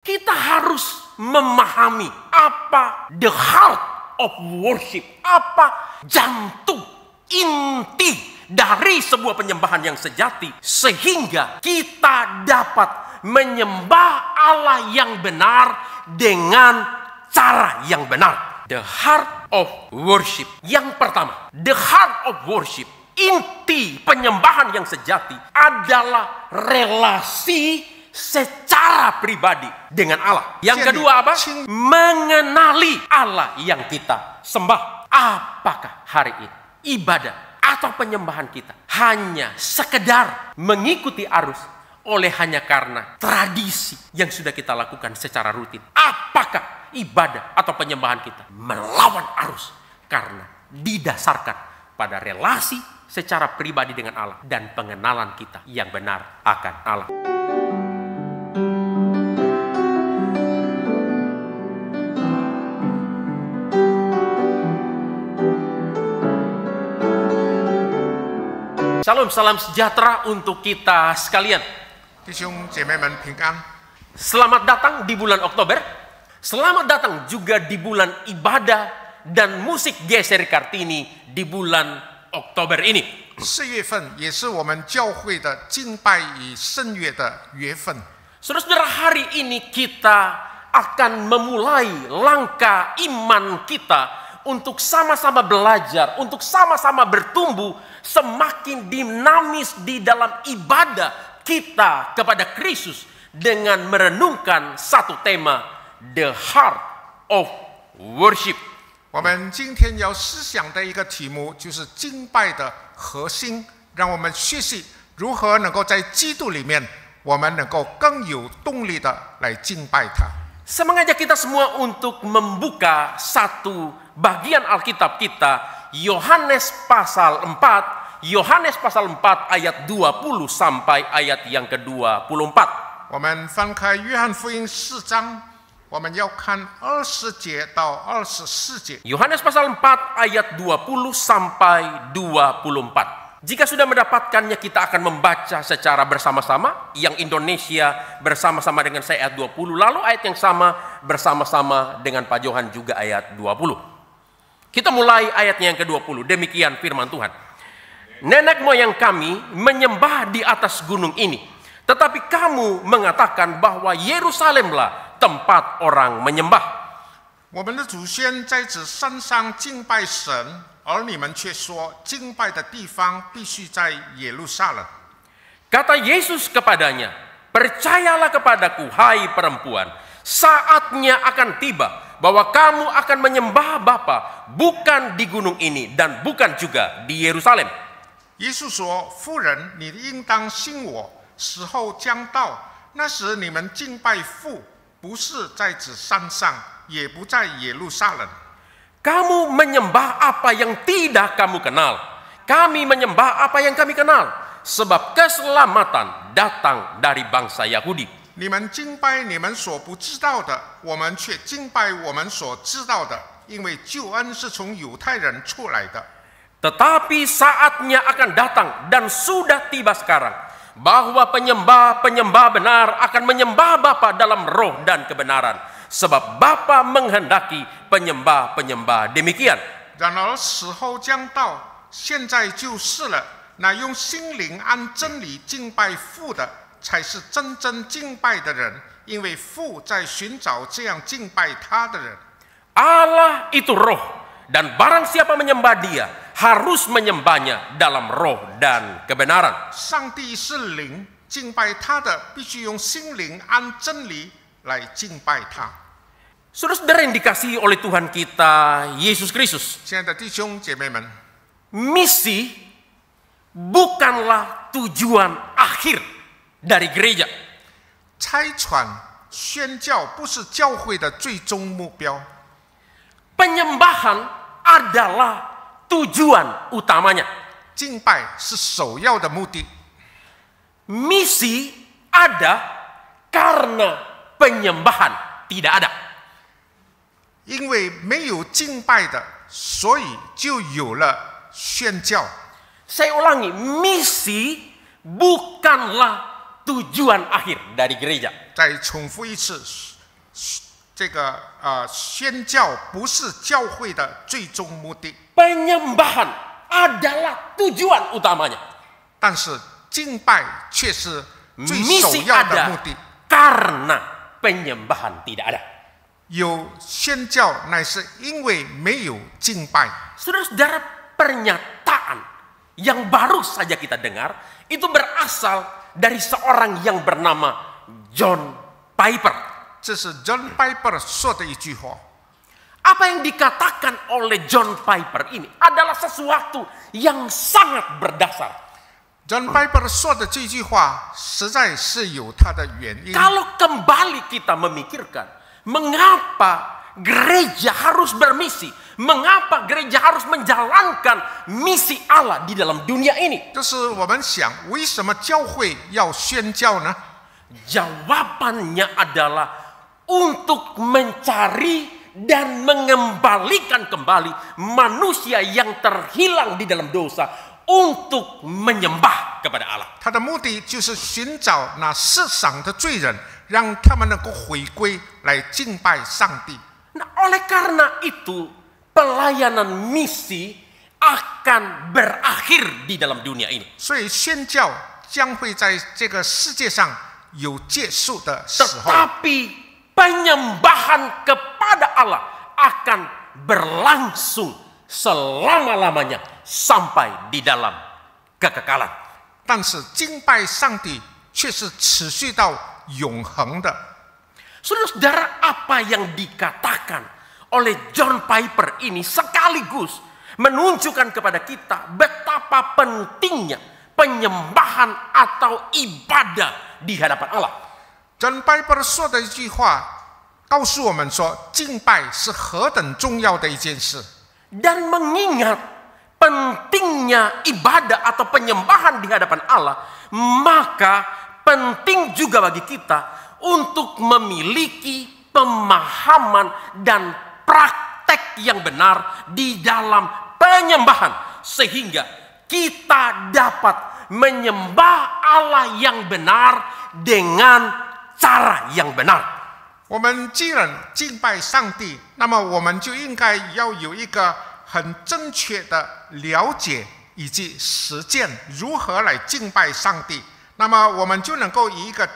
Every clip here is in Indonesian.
Kita harus memahami apa the heart of worship, apa jantung inti dari sebuah penyembahan yang sejati, sehingga kita dapat menyembah Allah yang benar dengan cara yang benar. The heart of worship. Yang pertama, the heart of worship, inti penyembahan yang sejati adalah relasi secara pribadi dengan Allah. Yang kedua apa? Mengenali Allah yang kita sembah. Apakah hari ini ibadah atau penyembahan kita hanya sekedar mengikuti arus oleh hanya karena tradisi yang sudah kita lakukan secara rutin? Apakah ibadah atau penyembahan kita melawan arus karena didasarkan pada relasi secara pribadi dengan Allah dan pengenalan kita yang benar akan Allah? Salam, salam sejahtera untuk kita sekalian. 弟兄姐妹们平安。 Selamat datang di bulan Oktober. Selamat datang juga di bulan ibadah dan musik GSR Kartini di bulan Oktober ini. 4月份也是我们教会的敬拜与圣乐的月份。 Saudara-saudara, hari ini kita akan memulai langkah iman kita untuk sama-sama belajar, untuk sama-sama bertumbuh semakin dinamis di dalam ibadah kita kepada Kristus dengan merenungkan satu tema, the heart of worship. 我们今天要思想的一个题目就是敬拜的核心，让我们学习如何能够在基督里面，我们能够更有动力的来敬拜他。 Saya mengajak kita semua untuk membuka satu bagian Alkitab kita, Yohanes pasal 4, Yohanes pasal 4 ayat 20 sampai ayat yang ke-24. 我们翻开约翰福音4章，我们要看20节到24节。 Yohanes pasal 4 ayat 20 sampai 24. Jika sudah mendapatkannya, kita akan membaca secara bersama-sama. Yang Indonesia bersama-sama dengan saya ayat 20. Lalu ayat yang sama bersama-sama dengan Pak Johan juga ayat 20. Kita mulai ayatnya yang ke-20. Demikian firman Tuhan. Nenek moyang kami menyembah di atas gunung ini. Tetapi kamu mengatakan bahwa Yerusalemlah tempat orang menyembah. 我们的祖先在此山上敬拜神，而你们却说敬拜的地方必须在耶路撒冷。 Kata Yesus kepadanya, percayalah kepadaku, hai perempuan, saatnya akan tiba bahwa kamu akan menyembah Bapa bukan di gunung ini dan bukan juga di Yerusalem. 耶稣说：“妇人，你应当信我，时候将到，那时你们敬拜父，不是在此山上，也不在耶路撒冷。 Kamu menyembah apa yang tidak kamu kenal. Kami menyembah apa yang kami kenal. Sebab keselamatan datang dari bangsa Yahudi. 你们敬拜你们所不知道的，我们却敬拜我们所知道的，因为救恩是从犹太人出来的。 Tetapi saatnya akan datang dan sudah tiba sekarang, bahwa penyembah-penyembah benar akan menyembah Bapa dalam roh dan kebenaran. Sebab Bapa menghendaki penyembah-penyembah demikian. 然而时候将到，现在就是了。那用心灵按真理敬拜父的，才是真正敬拜的人，因为父在寻找这样敬拜他的人。 Allah itu roh, dan barang siapa menyembah dia harus menyembahnya dalam roh dan kebenaran. 上帝是灵，敬拜他的必须用心灵按真理来敬拜他。 Saudara-saudara yang dikasihi oleh Tuhan kita Yesus Kristus, 亲爱的弟兄姐妹们， misi bukanlah tujuan akhir dari gereja. 差传宣教不是教会的最终目标， Penyembahan adalah tujuan utamanya. 敬拜是首要的目的。 Misi ada karena penyembahan tidak ada. 因为没有敬拜的，所以就有了宣教。 Saya ulangi, misi bukanlah tujuan akhir dari gereja. 再重复一次，这个宣教不是教会的最终目的， Penyembahan adalah tujuan utamanya. 但是敬拜却是最首 Misi 要的目 ada 的。 karena penyembahan tidak ada. 有宣教乃是因为没有敬拜。 Saudara-saudara, pernyataan yang baru saja kita dengar itu berasal dari seorang yang bernama John Piper. 这是 John Piper 说的一句话。 Apa yang dikatakan oleh John Piper ini adalah sesuatu yang sangat berdasar. John Piper 说的这句话实在是有它的原因。 Kalau kembali kita memikirkan, mengapa gereja harus bermisi? Mengapa gereja harus menjalankan misi Allah di dalam dunia ini? 就是我们想，为什么教会要宣教呢？ Jawabannya adalah untuk mencari dan mengembalikan kembali manusia yang terhilang di dalam dosa untuk menyembah kepada Allah. 他的目的就是寻找那世上的罪人，让他们能够回归来敬拜上帝。 Nah, oleh karena itu pelayanan misi akan berakhir di dalam dunia ini. 所以宣教将会在这个世界上有结束的时候。 Tetapi penyembahan kepada Allah akan berlangsung selama-lamanya sampai di dalam kekekalan. 但是敬拜上帝却是持续到永恒的。 Saudara-saudara, apa yang dikatakan oleh John Piper ini sekaligus menunjukkan kepada kita betapa pentingnya penyembahan atau ibadah di hadapan Allah. John Piper 说的一句话，告诉我们说，敬拜是何等重要的一件事。 Dan mengingat pentingnya ibadah atau penyembahan di hadapan Allah, maka penting juga bagi kita untuk memiliki pemahaman dan praktek yang benar di dalam penyembahan, sehingga kita dapat menyembah Allah yang benar dengan cara yang benar. 我们既然敬拜上帝，那么我们就应该要有一个很正确的了解以及实践如何来敬拜上帝。那么我们就能够以一个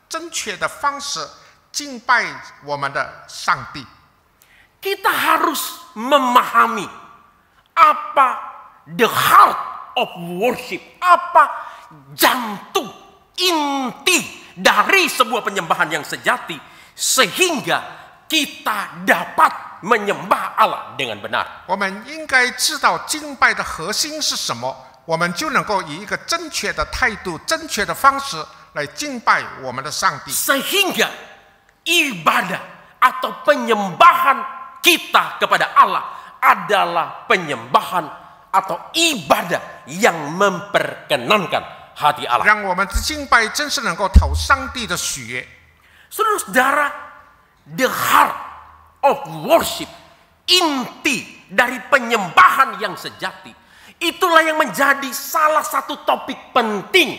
正确的方式敬拜我们的上帝。 Kita harus memahami apa the heart of worship, apa jantung inti dari sebuah penyembahan yang sejati, sehingga kita dapat menyembah Allah dengan benar. 我们应该知道敬拜的核心是什么，我们就能够以一个正确的态度、正确的方式来敬拜我们的上帝。 Sehingga ibadah atau penyembahan kita kepada Allah adalah penyembahan atau ibadah yang memperkenankan hati Allah. 让我们的敬拜真是能够讨上帝的喜悦。 Saudara-saudara, the heart of worship, inti dari penyembahan yang sejati, itulah yang menjadi salah satu topik penting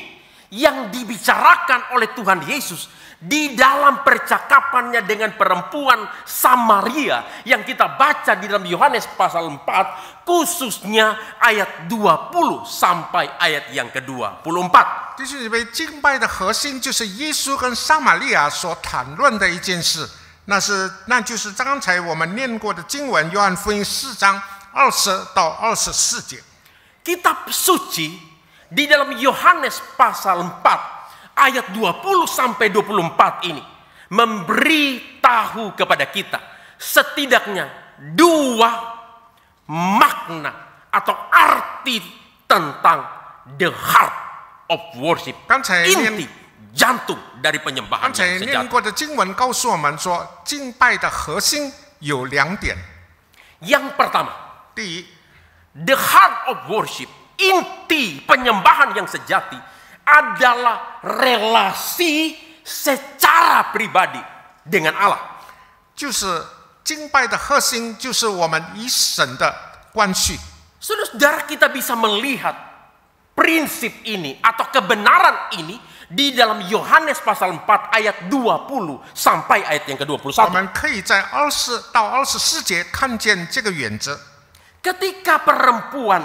yang dibicarakan oleh Tuhan Yesus di dalam percakapannya dengan perempuan Samaria yang kita baca di dalam Yohanes pasal 4, khususnya ayat 20 sampai ayat yang ke-24. 弟兄姊妹，敬拜的核心就是耶稣跟撒玛利亚所谈论的一件事，那就是刚才我们念过的经文，约翰福音4章20到24节。 Kitab suci di dalam Yohanes pasal 4 ayat 20 sampai 24 ini memberitahu kepada kita setidaknya dua makna atau arti tentang the heart of worship, 刚才 inti jantung dari penyembahan 刚才 yang 念 sejati. 过的经文告诉我们说，敬拜的核心有2点。 Yang pertama, 第一， the heart of worship, inti penyembahan yang sejati adalah relasi secara pribadi dengan Allah. 就是敬拜的核心就是我们与神的关系。 Saudara-saudara, kita bisa melihat prinsip ini atau kebenaran ini di dalam Yohanes pasal 4 ayat 20 sampai ayat yang 我 ke-21. 们可以在20到24节看见这个原则。 Ketika perempuan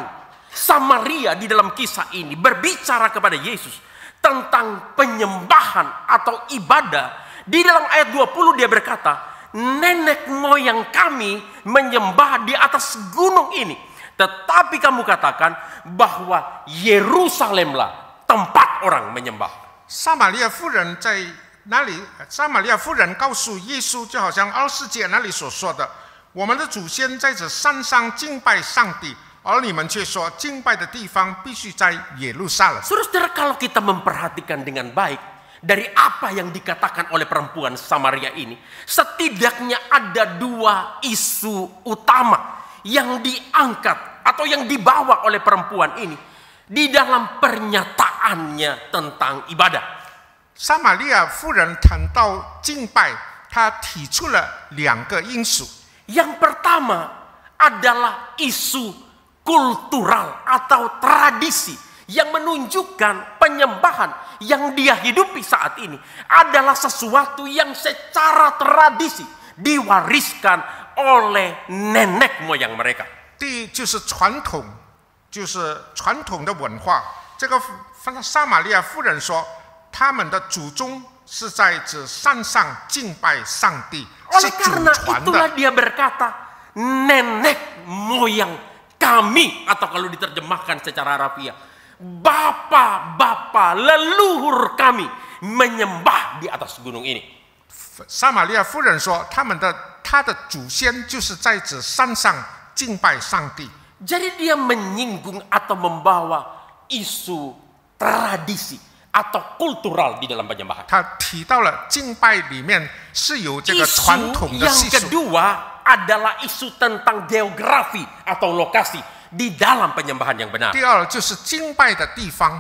Samaria di dalam kisah ini berbicara kepada Yesus tentang penyembahan atau ibadah, di dalam ayat 20 dia berkata, nenek moyang kami menyembah di atas gunung ini, tetapi kamu katakan bahwa Yerusalemlah tempat orang menyembah. 撒玛利亚妇人在那里，撒玛利亚妇人告诉耶稣，就好像24节那里所说的，我们的祖先在这山上敬拜上帝，而你们却说敬拜的地方必须在耶路撒冷。 Saudara, kalau kita memperhatikan dengan baik dari apa yang dikatakan oleh perempuan Samaria ini, setidaknya ada dua isu utama yang diangkat atau yang dibawa oleh perempuan ini di dalam pernyataannya tentang ibadah. 撒玛利亚妇人谈到敬拜，她提出了2个因素。 Yang pertama adalah isu kultural atau tradisi yang menunjukkan penyembahan yang dia hidupi saat ini adalah sesuatu yang secara tradisi diwariskan oleh nenek moyang mereka. 第一就是传统，就是传统的文化。这个撒玛利亚妇人说，他们的祖宗是在这山上敬拜上帝，是 Oleh 祖 karena 传 itulah 的。 dia berkata, nenek moyang kami, atau kalau diterjemahkan secara harafiah, bapak-bapak leluhur kami menyembah di atas gunung ini. 撒玛利亚妇人说，他的祖先就是在这山上敬拜上帝。 Jadi dia menyinggung atau membawa isu tradisi atau kultural di dalam penyembahan. 他提到了敬拜里面是有这个传 Isu 统的 yang 习俗。 kedua adalah isu tentang geografi atau lokasi di dalam penyembahan yang benar. 第二就是敬拜的地方。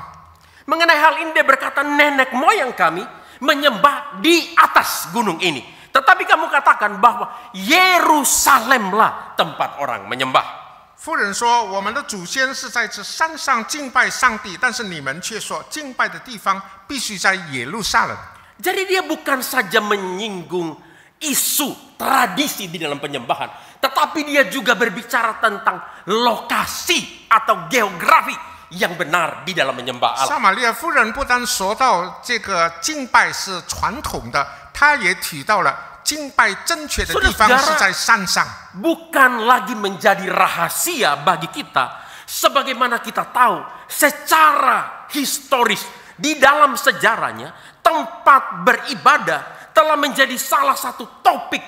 Mengenai hal ini dia berkata, nenek moyang kami menyembah di atas gunung ini. Tetapi kamu katakan bahwa Yerusalemlah tempat orang menyembah. 妇人说：“我们的祖先是在这山上敬拜上帝，但是你们却说敬拜的地方必须在耶路撒冷。” Jadi dia bukan saja menyinggung isu tradisi di dalam penyembahan, tetapi dia juga berbicara tentang lokasi atau geografi yang benar di dalam menyembah 撒 Allah. 玛利亚夫人不单说到这个敬拜是传统的，她也提到了敬拜正确的地方是在山上。 Bukan lagi menjadi rahasia bagi kita, sebagaimana kita tahu secara historis di dalam sejarahnya tempat beribadah telah menjadi salah satu topik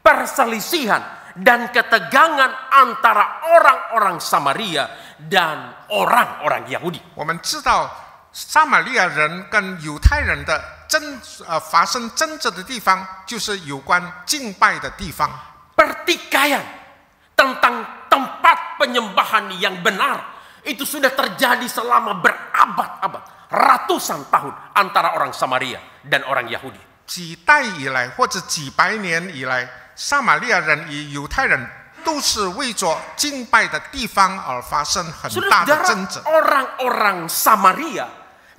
perselisihan dan ketegangan antara orang-orang Samaria dan orang-orang Yahudi. 我们知道撒玛利亚人跟犹太人的发生争执的地方，就是有关敬拜的地方。 Pertikaian tentang tempat penyembahan yang benar itu sudah terjadi selama berabad-abad, ratusan tahun antara orang Samaria dan orang Yahudi. 几代以来或者几百年以来，撒玛利亚人与犹太人都是为着敬拜的地方而发生很大的争执。 Orang-orang Samaria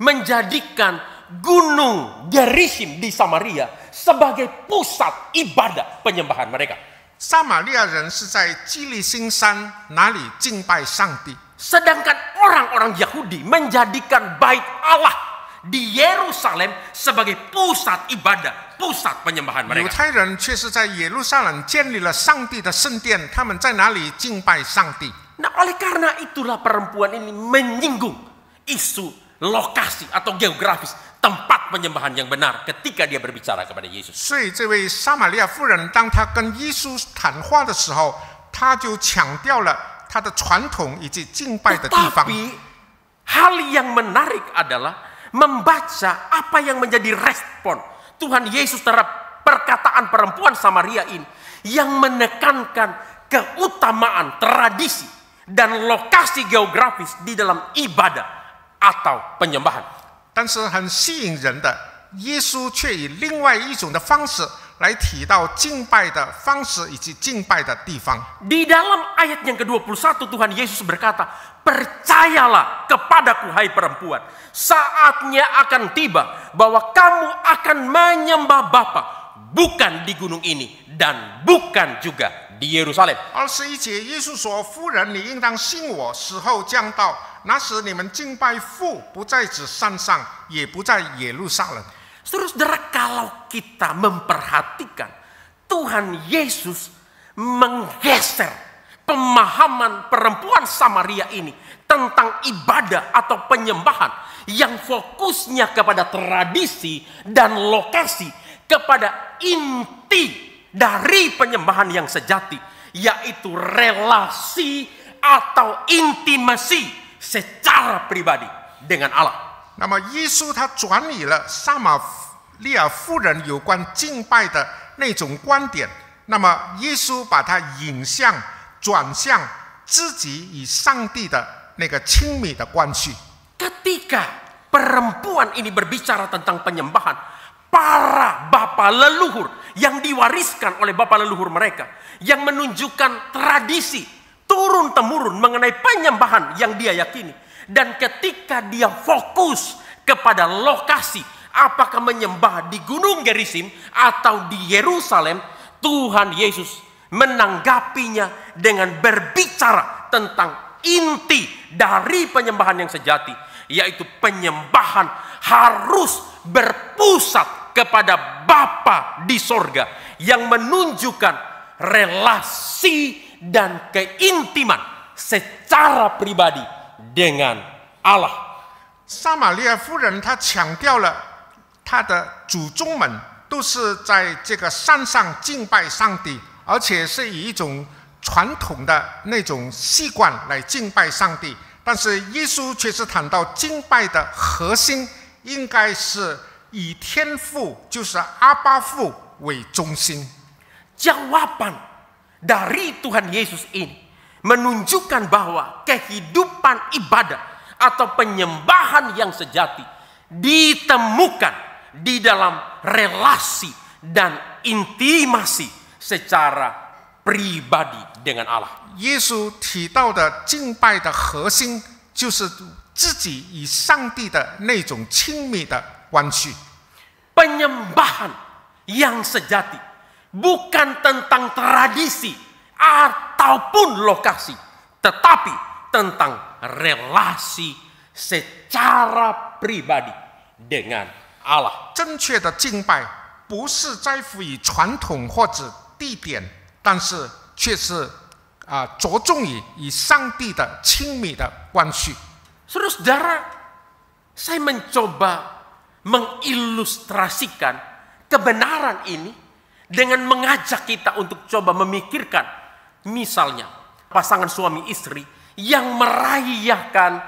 menjadikan gunung Gerizim di Samaria sebagai pusat ibadah penyembahan mereka. 撒玛利亚人是在基利心山那里敬拜上帝， Sedangkan orang-orang Yahudi menjadikan bait Allah di Yerusalem sebagai pusat ibadah, pusat penyembahan 犹 mereka. 太人却是在耶路撒冷建立了上帝的圣殿，他们在哪里敬拜上帝？ Nah, oleh karena itulah perempuan ini menyinggung isu lokasi atau geografis tempat penyembahan yang benar ketika dia berbicara kepada Yesus. 所以这位撒玛利亚妇人，当她跟耶稣谈话的时候，她就强调了她的传统以及敬拜的地方。 Tetapi hal yang menarik adalah membaca apa yang menjadi respon Tuhan Yesus terhadap perkataan perempuan Samaria ini yang menekankan keutamaan tradisi dan lokasi geografis di dalam ibadah atau penyembahan. 但是很吸引人的，耶稣却以另外一种的方式来提到敬拜的方式以及敬拜的地方。 Di dalam ayat yang ke-21 Tuhan Yesus berkata, percayalah kepadaku hai perempuan, saatnya akan tiba bahwa kamu akan menyembah Bapa, bukan di gunung ini dan bukan juga di Yerusalem. 21节，耶稣说：“夫人，你应当信我，时候将到，那时你们敬拜父，不在指山上，也不在耶路撒冷。” Saudara, kalau kita memperhatikan, Tuhan Yesus menggeser pemahaman perempuan Samaria ini tentang ibadah atau penyembahan yang fokusnya kepada tradisi dan lokasi, kepada inti dari penyembahan yang sejati, yaitu relasi atau intimasi secara pribadi dengan Allah. 那么耶稣他转移了撒玛利亚妇人有关敬拜的那种观点，那么耶稣把它引向转向自己与上帝的那个亲密的关系。 Ketika perempuan ini berbicara tentang penyembahan, para bapa leluhur yang diwariskan oleh bapa leluhur mereka, yang menunjukkan tradisi turun-temurun mengenai penyembahan yang dia yakini. Dan ketika dia fokus kepada lokasi, apakah menyembah di Gunung Gerizim atau di Yerusalem, Tuhan Yesus menanggapinya dengan berbicara tentang inti dari penyembahan yang sejati, yaitu penyembahan harus berpusat kepada Bapa di sorga yang menunjukkan relasi dan keintiman secara pribadi dengan Allah. 撒玛利亚妇人她强调了她的祖宗们都是在这个山上敬拜上帝，而且是以一种传统的那种习惯来敬拜上帝。但是耶稣却是谈到敬拜的核心应该是以天父，就是阿爸父为中心。 Jawaban dari Tuhan Yesus ini menunjukkan bahwa kehidupan ibadah atau penyembahan yang sejati ditemukan di dalam relasi dan intimasi secara pribadi dengan Allah. 耶稣提到的敬拜的核心就是自己与上帝的那种亲密的关系。 Penyembahan yang sejati bukan tentang tradisi ataupun lokasi, tetapi tentang relasi secara pribadi dengan Allah. 正确的敬拜不是在乎于传统或者地点，但是却是着重于与上帝的亲密的关系。 Saudara-saudara, saya mencoba mengilustrasikan kebenaran ini dengan mengajak kita untuk coba memikirkan, misalnya pasangan suami istri yang merayakan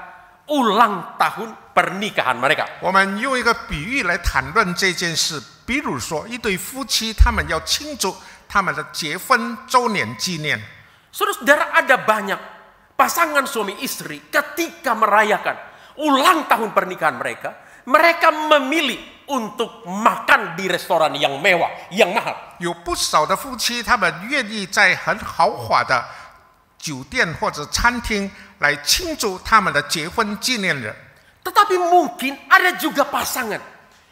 ulang tahun pernikahan mereka. 我们用一个比喻来谈论这件事，比如说一对夫妻，他们要庆祝他们的结婚周年纪念。 Saudara-saudara, ada banyak pasangan suami istri ketika merayakan ulang tahun pernikahan mereka, mereka memilih untuk makan di restoran yang mewah, yang mahal. 有不少的夫妻，他们愿意在很豪华的酒店或者餐厅来庆祝他们的结婚纪念日。 Tetapi mungkin ada juga pasangan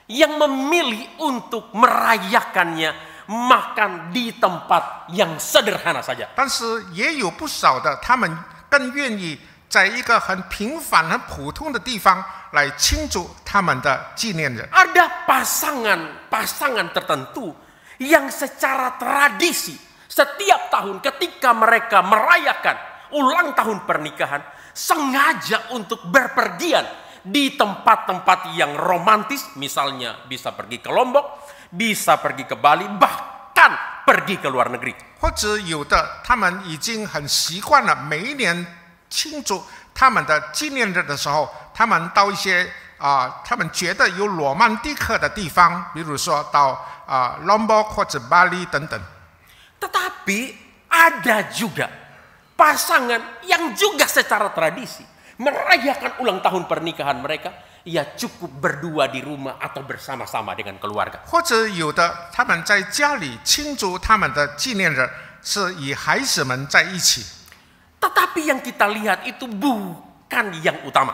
yang memilih untuk merayakannya makan di tempat yang sederhana saja. 但是也有不少的，他们更愿意在一个很平凡、很普通的地方来庆祝他们的纪念日。 Ada pasangan tertentu yang secara tradisi setiap tahun ketika mereka merayakan ulang tahun pernikahan sengaja untuk berpergian di tempat-tempat yang romantis, misalnya bisa pergi ke Lombok, bisa pergi ke Bali, bahkan pergi ke luar negeri. 或者有的，他们已经很习惯了，每一年庆祝他们的纪念日的时候，他们到一些他们觉得有罗曼蒂克的地方，比如说到Lombok 或者巴黎等等。 Tetapi ada juga pasangan yang juga secara tradisi merayakan ulang tahun pernikahan mereka ya cukup berdua di rumah atau bersama-sama dengan keluarga. 或者有的他们在家里庆祝他们的纪念日，是以孩子们在一起。 Tetapi yang kita lihat itu bukan yang utama.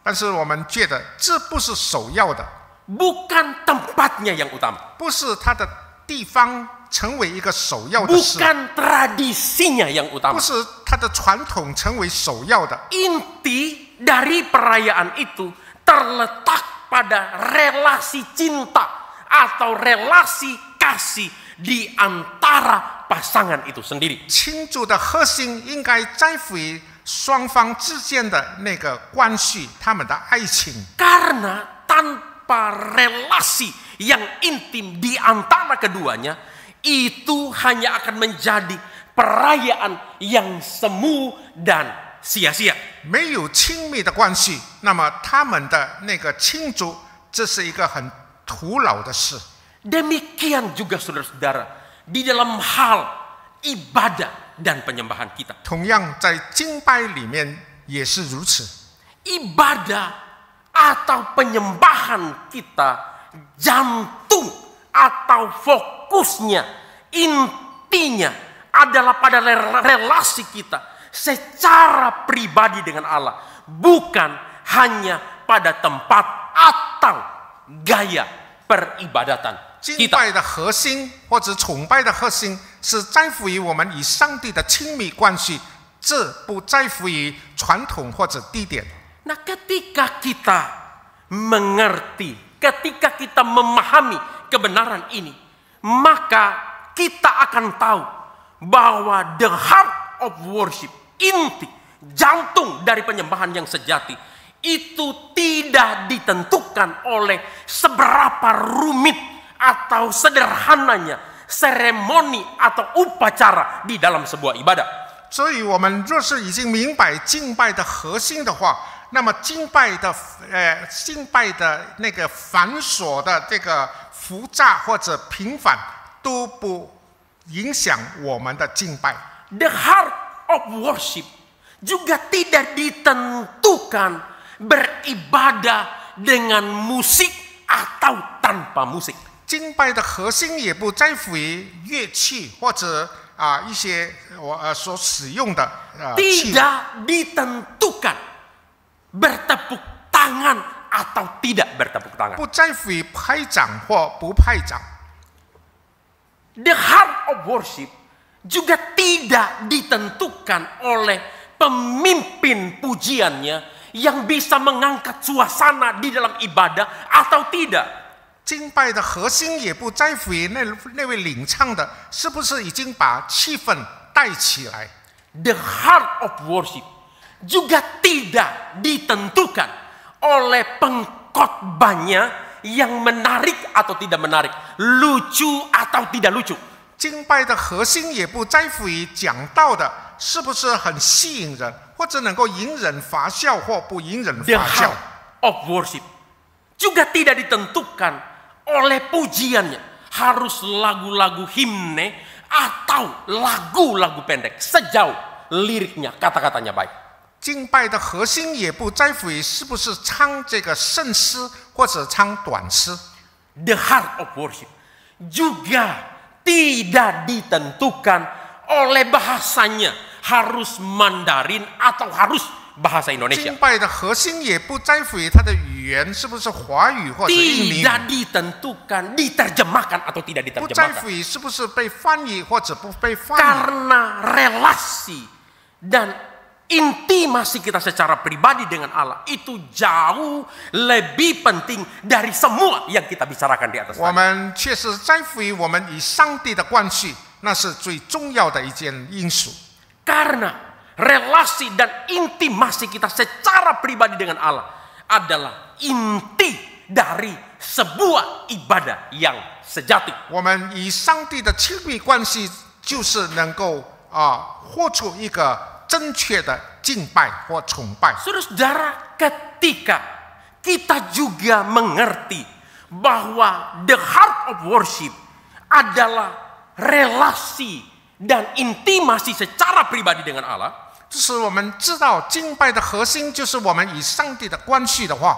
但是我们觉得这不是首要的， Bukan tempatnya yang utama. 不是它的地方成为一个首要的事， Bukan tradisinya yang 不 utama. 是它的传统成为首要的。 Inti dari perayaan itu terletak pada relasi cinta atau relasi kasih di antara pasangan itu sendiri. 庆祝的核心应该在乎于双方之间的那个关系，他们的爱情。 Karena tanpa relasi yang intim di antara keduanya, itu hanya akan menjadi perayaan yang semu dan sia-sia. 没有亲密的关系，那么他们的那个庆祝，这是一个很徒劳的事。 Demikian juga saudara-saudara, di dalam hal ibadah dan penyembahan kita. 同样在敬拜里面也是如此。 Ibadah atau penyembahan kita, jantung atau fokusnya, intinya adalah pada relasi kita secara pribadi dengan Allah, bukan hanya pada tempat atau gaya peribadatan 敬 kita. 拜的核心或者崇拜的核心是在乎于我们与上帝的亲密关系，这不在乎于传统或者地点。 Nah, ketika kita mengerti, ketika kita memahami kebenaran ini, maka kita akan tahu bahwa the heart of worship, inti, jantung dari penyembahan yang sejati, itu tidak ditentukan oleh seberapa rumit atau sederhananya seremoni atau upacara di dalam sebuah ibadah. 所以，我们若是已经明白敬拜的核心的话，那么敬拜的那个繁琐的这个复杂或者平凡都不影响我们的敬拜。 The heart of worship juga tidak ditentukan beribadah dengan musik atau tanpa musik. 敬拜的核心也不在乎于乐器或者一些所使用的器。 Tidak ditentukan bertepuk tangan atau tidak bertepuk tangan. 不在乎于拍掌或不拍掌。 The heart of worship juga tidak ditentukan oleh pemimpin pujiannya yang bisa mengangkat suasana di dalam ibadah atau tidak. 敬拜的核心也不在乎于那位领唱的是不是已经把气氛带起来。 The heart of worship juga tidak ditentukan oleh pengkhotbahnya yang menarik atau tidak menarik, lucu atau tidak lucu. 敬拜的核心也不在乎于讲道的是不是很吸引人，或者能够引人发笑或不引人 The 发笑。 heart of worship juga tidak ditentukan oleh pujiannya, harus lagu-lagu himne atau lagu-lagu pendek sejauh liriknya, kata-katanya baik. 敬拜的核心也不在乎于是不是唱这个圣诗或者唱短诗。 The heart of worship juga tidak ditentukan oleh bahasanya, harus Mandarin atau harus bahasa Indonesia. 敬拜的核心也不在乎于它的语言是不是华语或者印尼语， Tidak ditentukan, diterjemahkan atau tidak 不在 diterjemahkan. 乎于是不是被翻译或者不被翻译。 Karena relasi dan intimasi kita secara pribadi dengan Allah itu jauh lebih penting dari semua yang kita bicarakan di atas 我 tadi. 们确实在乎于我们与上帝的关系，那是最重要的一件因素。 Karena relasi dan intimasi kita secara pribadi dengan Allah adalah inti dari sebuah ibadah yang sejati. 我们与上帝的亲密关系，就是能够活出一个正确的敬拜或崇拜。 Saudara-saudara, ketika kita juga mengerti bahwa the heart of worship adalah relasi dan intimasi secara pribadi dengan Allah, 就是我们知道敬拜的核心就是我们与上帝的关系的话，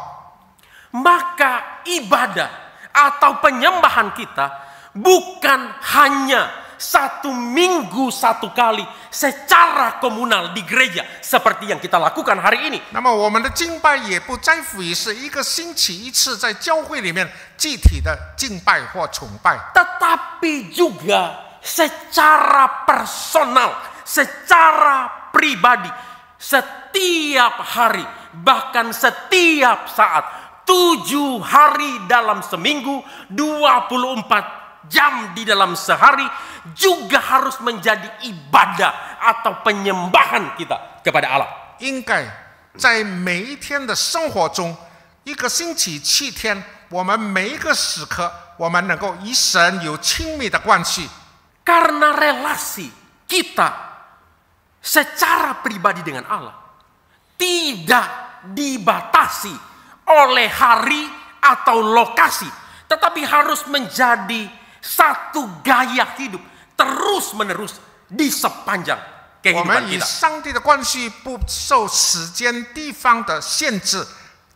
maka ibadah atau penyembahan kita bukan hanya 1 minggu 1 kali secara komunal di gereja seperti yang kita lakukan hari ini. 那么我们的敬拜也不在乎于是1个星期1次在教会里面具体的敬拜或崇拜， tetapi juga secara personal, secara pribadi, setiap hari, bahkan setiap saat, 7 hari dalam seminggu, 24 jam di dalam sehari, juga harus menjadi ibadah atau penyembahan kita kepada Allah. 应该在每一天的生活中，1个星期7天，我们每一个时刻，我们能够与神有亲密的关系。 Karena relasi kita secara pribadi dengan Allah tidak dibatasi oleh hari atau lokasi, tetapi harus menjadi satu gaya hidup terus-menerus di sepanjang 我 kehidupan 们与 kita. 上帝的关系不受时间、地方的限制，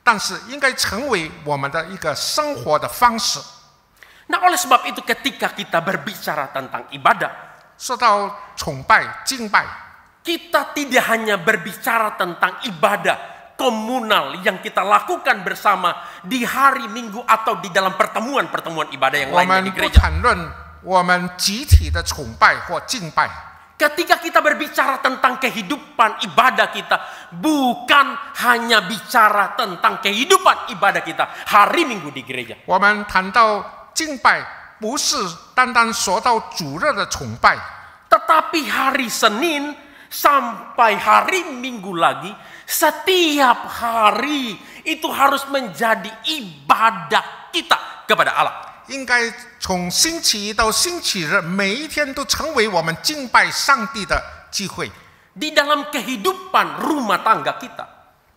但是应该成为我们的一个生活的方式。 Nah, oleh sebab itu ketika kita berbicara tentang ibadah, 说到崇拜、敬拜， kita tidak hanya berbicara tentang ibadah komunal yang kita lakukan bersama di hari Minggu atau di dalam pertemuan-pertemuan ibadah yang 我 lainnya 们 di 不 gereja. 谈论我们集体的崇拜或敬拜。 Ketika kita berbicara tentang kehidupan ibadah kita, bukan hanya bicara tentang kehidupan ibadah kita hari Minggu di gereja. 我们谈到敬拜，不是单单说到主日的崇拜， Tetapi hari Senin sampai hari Minggu lagi, setiap hari itu harus menjadi ibadah kita kepada Allah. 应该从星期一到星期日，每一天都成为我们敬拜上帝的机会。 Di dalam kehidupan rumah tangga kita,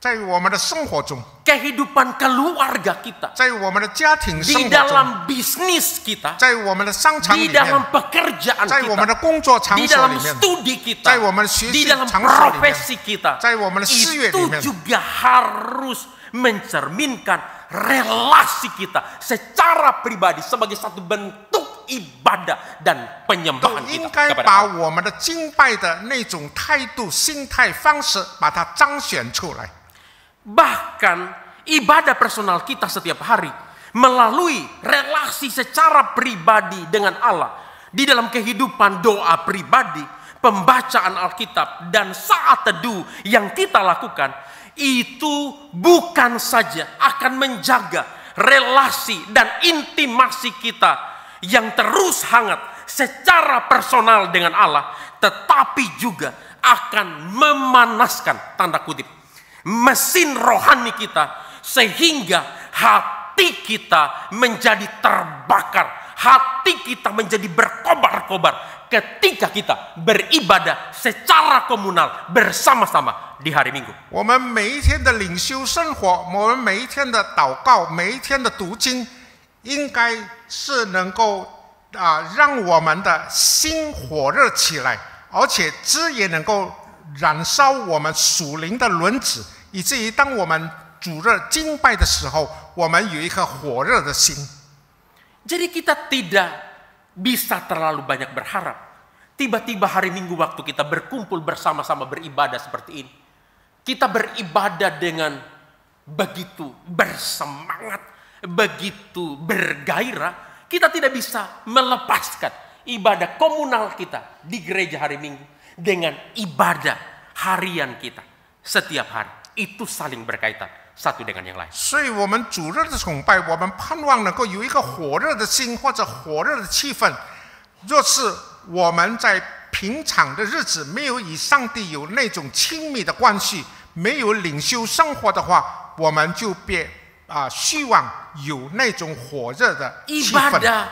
在我们的生活中， kehidupan keluarga kita, 在我们的家庭生 di 活中， dalam bisnis kita, 在我们的商场 di 里 dalam 面， pekerjaan 在我们的 kita, 工作场 di 所 dalam 里面， studi kita, 在我们学 di 习 dalam 场所里面， profesi kita, 在我们的事业里 itu 面， juga harus mencerminkan relasi kita secara pribadi sebagai satu bentuk ibadah dan 都 penyembahan 应 kita 该 kepada 把 Allah. 我们的敬拜的那种态度、心态、方式，把它彰显出来。 Bahkan ibadah personal kita setiap hari melalui relasi secara pribadi dengan Allah di dalam kehidupan doa pribadi, pembacaan Alkitab dan saat teduh yang kita lakukan itu bukan saja akan menjaga relasi dan intimasi kita yang terus hangat secara personal dengan Allah, tetapi juga akan memanaskan tanda kutip mesin rohani kita sehingga hati kita menjadi terbakar, hati kita menjadi berkobar-kobar ketika kita beribadah secara komunal bersama-sama di hari Minggu. 我们每一天的领袖生活，我们每一天的祷告，每一天的读经，应该是能够让我们的心火热起来，而且枝也能够燃烧我们属灵的轮子，以至于当我们主日敬拜的时候，我们有一颗火热的心。 Jadi kita tidak bisa terlalu banyak berharap. Tiba-tiba hari Minggu waktu kita berkumpul bersama-sama beribadah seperti ini. Kita beribadah dengan begitu bersemangat, begitu bergairah. Kita tidak bisa melepaskan ibadah komunal kita di gereja hari Minggu dengan ibadah harian kita setiap hari. Itu saling berkaitan satu dengan yang lain. 所以我们主日的崇拜，我们盼望能够有一个火热的心或者火热的气氛。若是我们在平常的日子没有与上帝有那种亲密的关系，没有领袖生活的话，我们就别希望有那种火热的气氛。 Ibadah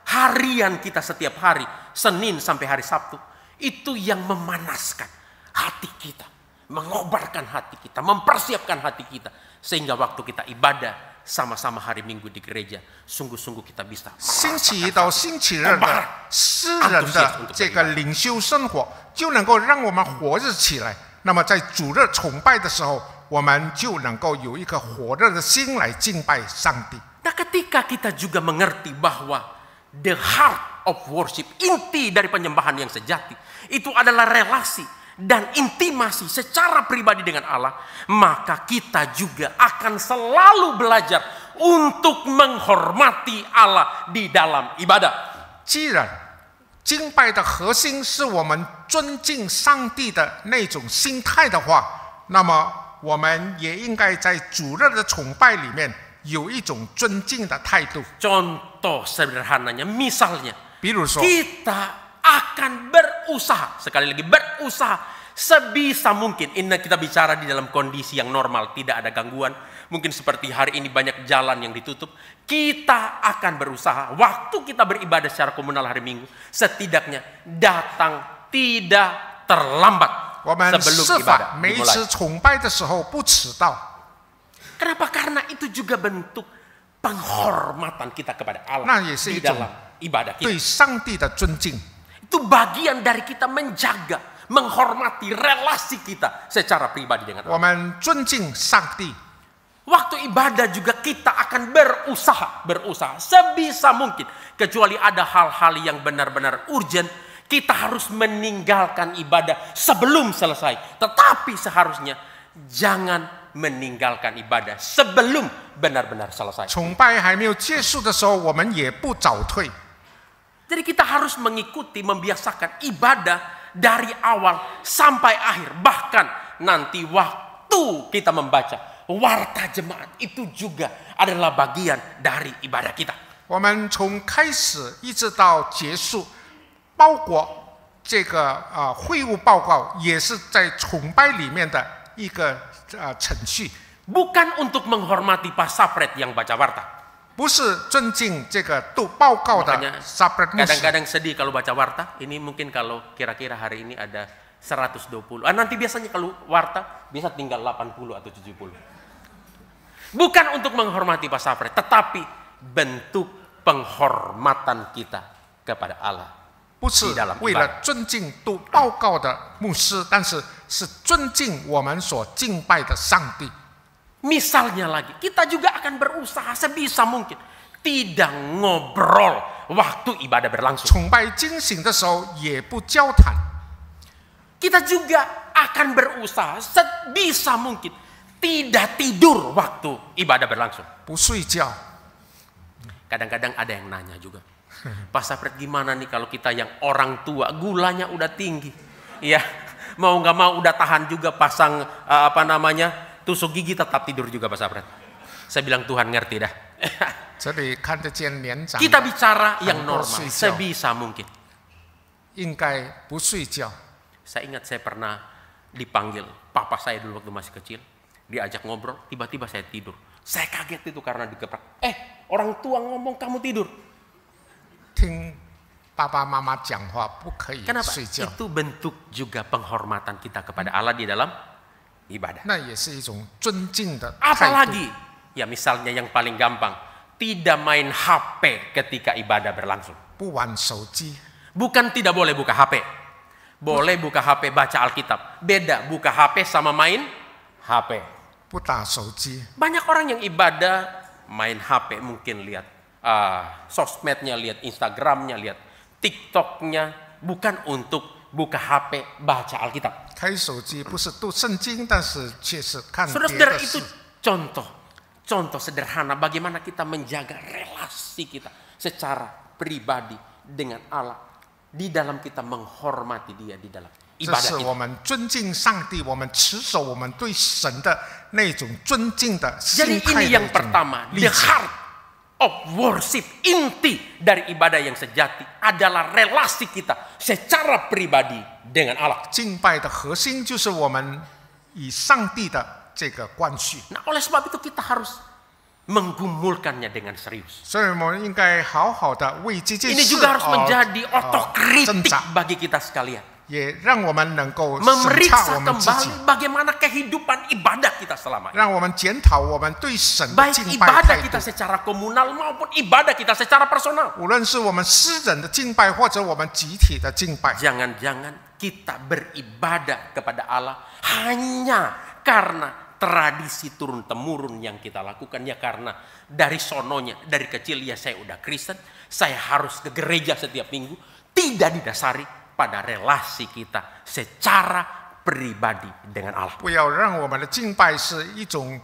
harian kita setiap hari, Senin sampai hari Sabtu, itu yang memanaskan hati kita, mengobarkan hati kita, mempersiapkan hati kita, sehingga waktu kita ibadah sama-sama hari Minggu di gereja, sungguh-sunggu kita bisa 星期一到星期日的诗人的这个领袖生活，就能够让我们火热起来。那么在主日崇拜的时候，我们就能够有一颗火热的心来敬拜上帝。 Nah, ketika kita juga mengerti bahwa the heart of worship, inti dari penyembahan yang sejati, itu adalah relasi dan intimasi secara pribadi dengan Allah, maka kita juga akan selalu belajar untuk menghormati Allah di dalam ibadah. 既然敬拜的核心是我们尊敬上帝的那种心态的话，那么我们也应该在主日的崇拜里面有一种尊敬的态度。 Contoh sederhananya, misalnya 比如说， kita akan berusaha, sekali lagi berusaha sebisa mungkin. Ini kita bicara di dalam kondisi yang normal, tidak ada gangguan. Mungkin seperti hari ini banyak jalan yang ditutup. Kita akan berusaha waktu kita beribadah secara komunal hari Minggu, setidaknya datang tidak terlambat 我们 sebelum 设 ibadah 法每一 dimulai. 次崇拜的时候不迟到。 Kenapa? Karena itu juga bentuk penghormatan kita kepada Allah 那也是 di 一种 dalam ibadah kita. 对上帝的尊敬。 Itu bagian dari kita menjaga, menghormati relasi kita secara pribadi dengan 我 Allah. 们尊敬上帝， Waktu ibadah juga kita akan berusaha sebisa mungkin. Kecuali ada hal-hal yang benar-benar urgent, kita harus meninggalkan ibadah sebelum selesai. Tetapi seharusnya jangan meninggalkan ibadah sebelum benar-benar selesai. 崇拜还没有结束的时候，我们也不早退。 Jadi kita harus mengikuti, membiasakan ibadah dari awal sampai akhir. Bahkan nanti waktu kita membaca warta jemaat itu juga adalah bagian dari ibadah kita. 我们从开始一直到结束，包括这个会务报告，也是在崇拜里面的一个程序， Bukan untuk menghormati Pak Sapret yang baca warta. 不是尊敬这个读报告的 Makanya Sapret Mus。 kadang-kadang sedih kalau baca warta. Ini mungkin kalau kira-kira hari ini ada 120. Nanti biasanya kalau warta bisa tinggal 80 atau 70. Bukan untuk menghormati Pak Sapret, tetapi bentuk penghormatan kita kepada Allah. 不是为了尊敬读报告的牧师，但是是尊敬我们所敬拜的上帝。 Misalnya lagi, kita juga akan berusaha sebisa mungkin tidak ngobrol waktu ibadah berlangsung. 崇拜进行的时候也不交谈， Kita juga akan berusaha sebisa mungkin tidak tidur waktu ibadah berlangsung. 不睡觉。 Kadang-kadang ada yang nanya juga, Pak Sapret gimana nih kalau kita yang orang tua, gulanya udah tinggi, ya mau nggak mau udah tahan juga pasang tusuk gigi tetap tidur juga Pak Sapret. Saya bilang Tuhan ngerti dah. 这里看得见年长， Kita bicara yang 很多 normal 睡觉， sebisa mungkin. 应该不睡觉。 Saya ingat saya pernah dipanggil papa saya dulu waktu masih kecil, diajak ngobrol, tiba-tiba saya tidur. Saya kaget itu karena digeprak. Orang tua ngomong kamu tidur. 听爸爸妈妈讲话不可以 Kenapa? 睡觉， Itu bentuk juga penghormatan kita kepada Allah di dalam ibadah. 那也是一种尊敬的态度。 Apalagi, ya misalnya yang paling gampang, tidak main HP ketika ibadah berlangsung. 不玩手机， Bukan tidak boleh buka HP. Boleh buka HP baca Alkitab. Beda buka HP sama main HP. 不打手机， Banyak orang yang ibadah main HP, mungkin lihat sosmednya, lihat Instagramnya, lihat TikToknya, bukan untuk buka HP baca Alkitab. 开手机不是读圣经，但是却是看别 Saudara-saudara, 的 itu 事。 contoh sederhana bagaimana kita menjaga relasi kita secara pribadi dengan Allah di dalam kita menghormati Dia di dalam 这 ibadah 是 kita. 我们尊敬上帝，我们持守我们对神的那种尊敬的 Jadi 心态 ini 的 yang 一种 pertama, 例 the 子。 heart of worship, inti dari ibadah yang sejati adalah relasi kita secara pribadi dengan Allah. 敬拜的核心就是我们与上帝的这个关系， Nah, oleh sebab itu kita harus menggumulkannya dengan serius. 所以我们应该好好的为这件 Ini 事 juga harus menjadi 挣 otokritik 扎， bagi kita sekalian. 也让我们能够审查 Memeriksa 我们自己， kembali bagaimana kehidupan ibadah kita selama ini. 让我们检讨我们对神的 Baik 敬拜 ibadah 态 kita 度。 secara komunal maupun ibadah kita secara personal. 无论是我们私人的敬拜，或者我们集体的敬拜， Jangan-jangan kita beribadah kepada Allah hanya karena tradisi turun-temurun yang kita lakukan. Ya karena dari sononya, dari kecil ya saya udah Kristen, saya harus ke gereja setiap minggu. Tidak didasari pada relasi kita secara pribadi dengan Allah. 不要让我们的敬拜是一种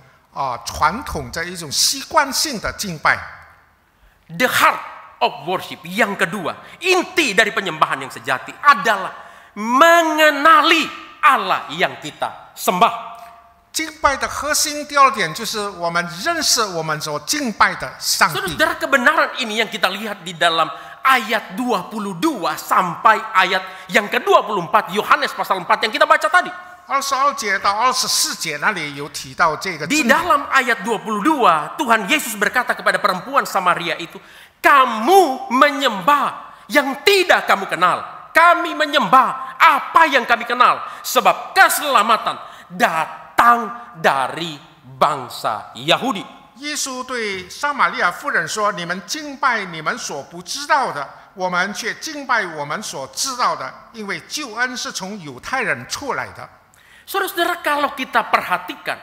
传统的一种习惯性的敬拜。 The heart of worship yang kedua, inti dari penyembahan yang sejati adalah mengenali Allah yang kita sembah. 敬拜的核心第二点就是我们认识我们所敬拜的上帝。 Saudara, kebenaran ini yang kita lihat di dalam ayat 22 sampai ayat yang ke-24 Yohanes pasal 4 yang kita baca tadi. 22节到24节那里有提到这个。 Di dalam ayat 22 Tuhan Yesus berkata kepada perempuan Samaria itu, kamu menyembah yang tidak kamu kenal. Kami menyembah apa yang kami kenal, sebab keselamatan datang dari bangsa Yahudi. 耶稣对撒玛利亚妇人说：“你们敬拜你们所不知道的，我们却敬拜我们所知道的，因为救恩是从犹太人出来的。” Saudara-saudara, kalau kita perhatikan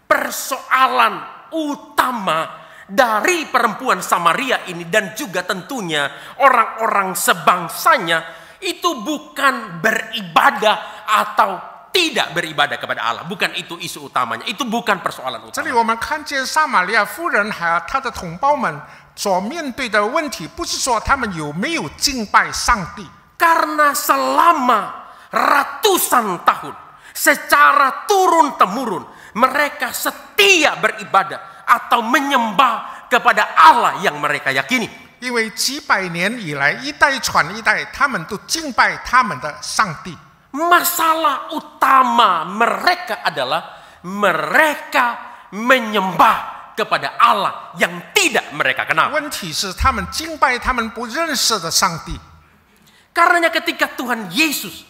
persoalan utama dari perempuan Samaria ini dan juga tentunya orang-orang sebangsanya itu bukan beribadah atau tidak beribadah kepada Allah. Bukan itu isu utamanya. Itu bukan persoalan 这里 utama. 我们看见撒玛利亚妇人还有她的同胞们所面对的问题，不是说他们有没有敬拜上帝， Karena selama ratusan tahun secara turun-temurun mereka setia beribadah atau menyembah kepada Allah yang mereka yakini. 因为几百年以来一代传一代，他们都敬拜他们的上帝。 Masalah utama mereka adalah mereka menyembah kepada Allah yang tidak mereka kenal. 问题是他们敬拜他们不认识的上帝。 Karenanya ketika Tuhan Yesus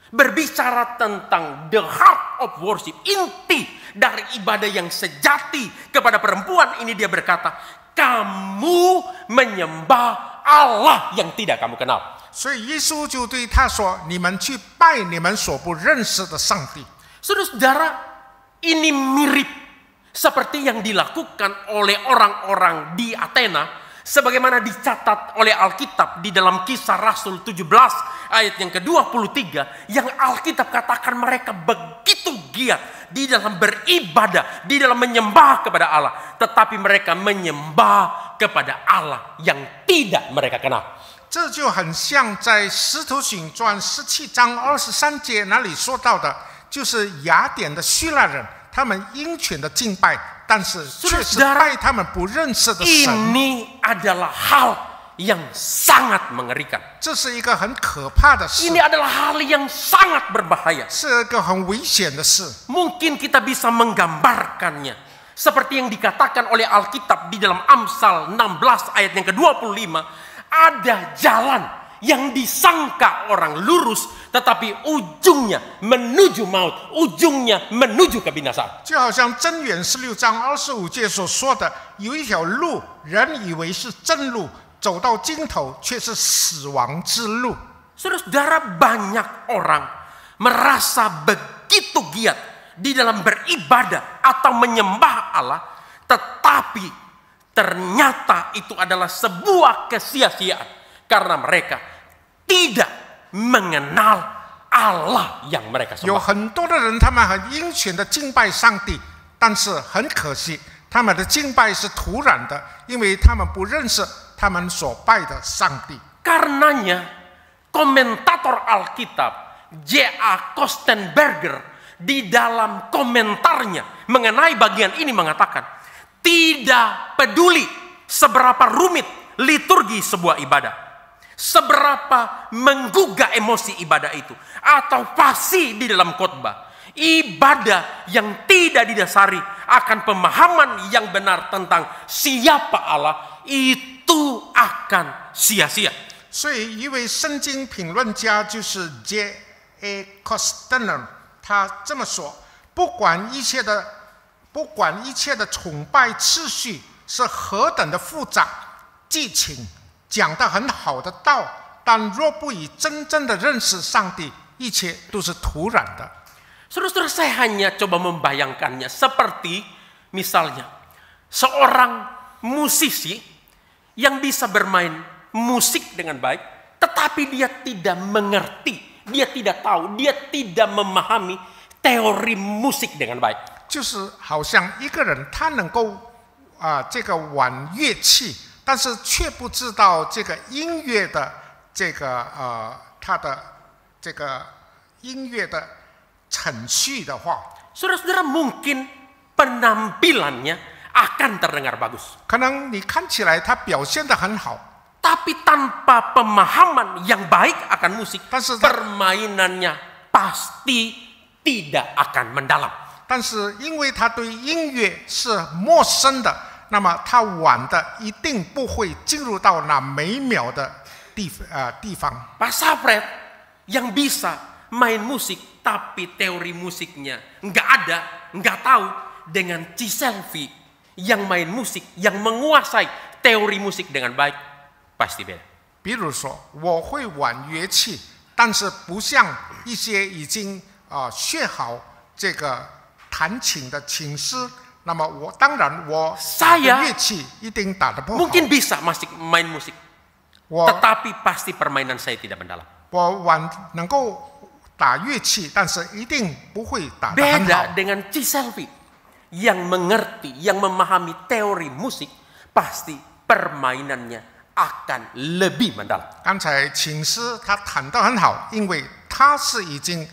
berbicara tentang the heart of worship, inti dari ibadah yang sejati kepada perempuan ini, dia berkata, kamu menyembah Allah yang tidak kamu kenal. 所以耶稣就对他说：“你们去拜你们所不认识的上帝。” Saudara-saudara, ini mirip seperti yang dilakukan oleh orang-orang di Athena, sebagaimana dicatat oleh Alkitab di dalam Kisah Rasul 17 ayat yang ke-23, yang Alkitab katakan mereka begitu giat di dalam beribadah, di dalam menyembah kepada Allah, tetapi mereka menyembah kepada Allah yang tidak mereka kenal. 这就很像在《使徒行传》17章23节那里说到的，就是雅典的希腊人，他们鹰犬的敬拜，但是却是拜他们不认识的神。 Ini adalah hal yang sangat mengerikan. 这是一个很可怕的事， Ini adalah hal yang sangat berbahaya. 是一个很危险的事。 Mungkin kita bisa menggambarkannya seperti yang dikatakan oleh Alkitab di dalam Amsal 16 ayat yang ke-25. Ada jalan yang disangka orang lurus, tetapi ujungnya menuju maut, ujungnya menuju kebinasaan. 就好像箴言16章25节所说的，有一条路，人以为是正路，走到尽头却是死亡之路。 Saudara-saudara, banyak orang merasa begitu giat di dalam beribadah atau menyembah Allah, tetapi ternyata itu adalah sebuah kesia-siaan karena mereka tidak mengenal Allah yang mereka 有 sembah. 很多的人，他们很殷勤的敬拜上帝，但是很可惜，他们的敬拜是突然的，因为他们不认识他们所拜的上帝。 Karenanya komentator Alkitab J.A. Kostenberger di dalam komentarnya mengenai bagian ini mengatakan, tidak peduli seberapa rumit liturgi sebuah ibadah, seberapa menggugah emosi ibadah itu, atau fasih di dalam khotbah, ibadah yang tidak didasari akan pemahaman yang benar tentang siapa Allah itu akan sia-sia. 所以，一位圣经评论家就是 J.A. Kostener， 他这么说：不管一切的崇拜次序是何等的复杂，激情讲得很好的道，但若不以真正的认识上帝，一切都是徒然的。Saudara-saudara, saya hanya coba membayangkannya seperti misalnya seorang musisi yang bisa bermain musik dengan baik, tetapi dia tidak mengerti, dia tidak tahu, dia tidak memahami teori musik dengan baik. 就是好像一个人他能够这个玩乐器，但是却不知道这个音乐的这个他的这个音乐的程序的话， Saudara-saudara, mungkin penampilannya akan terdengar bagus, 可能你看起来他表现得很好， tapi tanpa pemahaman yang baik akan musik, 但是 permainannya pasti tidak akan mendalam. 但是因为他对音乐是陌生的，那么他玩的一定不会进入到那美妙的地方。 Pak Safred yang bisa main musik tapi teori musiknya nggak ada, nggak tahu, dengan Ciselvi yang main musik, yang menguasai teori musik dengan baik, pasti beda. 比如说，我会玩乐器，但是不像一些已经学好这个弹琴的琴师，那么我当然我打的乐器一定打得不好。 Mungkin bisa masih main musik, 我 tetapi pasti permainan saya tidak mendalam. 我能够打乐器，但是一定不会打得很好。 Beda dengan Ciselvi yang mengerti, yang memahami teori musik, pasti permainannya akan lebih mendalam. 刚才琴师他弹得很好，因为他是已经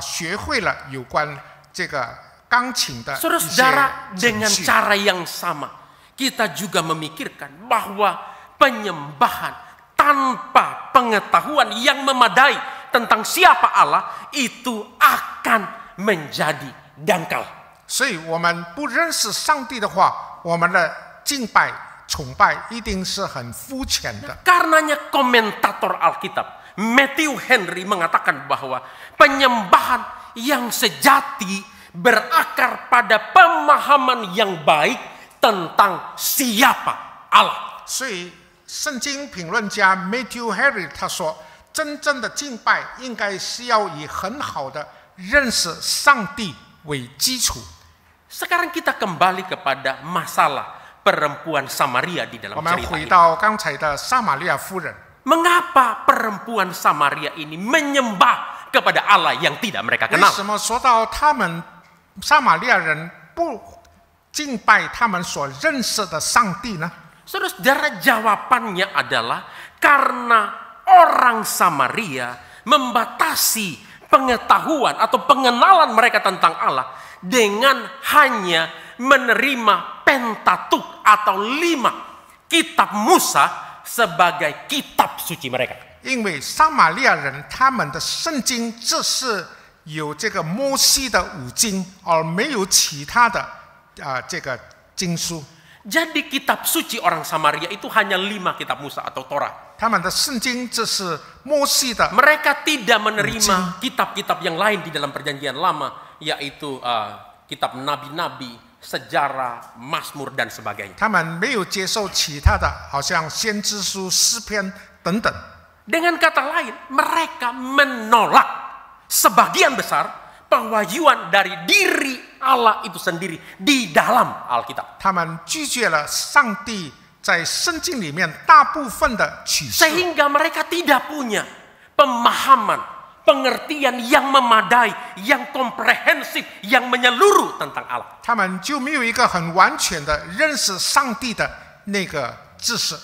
学会了有关这个钢琴的一些 Saudara-saudara, 程 dengan 序。 cara yang sama, kita juga memikirkan bahwa penyembahan tanpa pengetahuan yang memadai tentang siapa Allah itu akan menjadi dangkal. 所以我们不认识上帝的话，我们的敬拜、崇拜一定是很肤浅的。 Karenanya komentator Alkitab Matthew Henry mengatakan bahwa penyembahan yang sejati berakar pada pemahaman yang baik tentang siapa Allah. 所以圣经评论家 Matthew Henry 他说，真正的敬拜应该是要以很好的认识上帝为基础。 Sekarang kita kembali kepada masalah perempuan Samaria di dalam 我们 cerita 回 ini. 到刚才的撒玛利亚夫人， Mengapa perempuan Samaria ini menyembah kepada Allah yang tidak mereka 为 kenal? 什么说到他们撒玛利亚人不敬拜他们所认识的上帝呢？ Saudara, jawabannya adalah karena orang Samaria membatasi pengetahuan atau pengenalan mereka tentang Allah dengan hanya menerima Pentatuk atau 5 kitab Musa sebagai kitab suci mereka. 因为撒玛利亚人他们的圣经只是有这个摩西的5经，而没有其他的这个经书。 Jadi kitab suci orang Samaria itu hanya 5 kitab Musa atau Torah. 他们的圣经这是摩西的， Mereka tidak menerima kitab-kitab yang lain di dalam perjanjian lama, yaitu kitab nabi-nabi, sejarah, Mazmur dan sebagainya. 他们没有接受其他的，好像先知书、诗篇等等。 Dengan kata lain, mereka menolak sebagian besar pewahyuan dari diri Allah itu sendiri di dalam Alkitab. 他们拒绝了上帝在圣经里面大部分的启示， Sehingga mereka tidak punya pemahaman, pengertian yang memadai, yang komprehensif, yang menyeluruh tentang Allah. 他们就没有一个很完全的认识上帝的那个知识，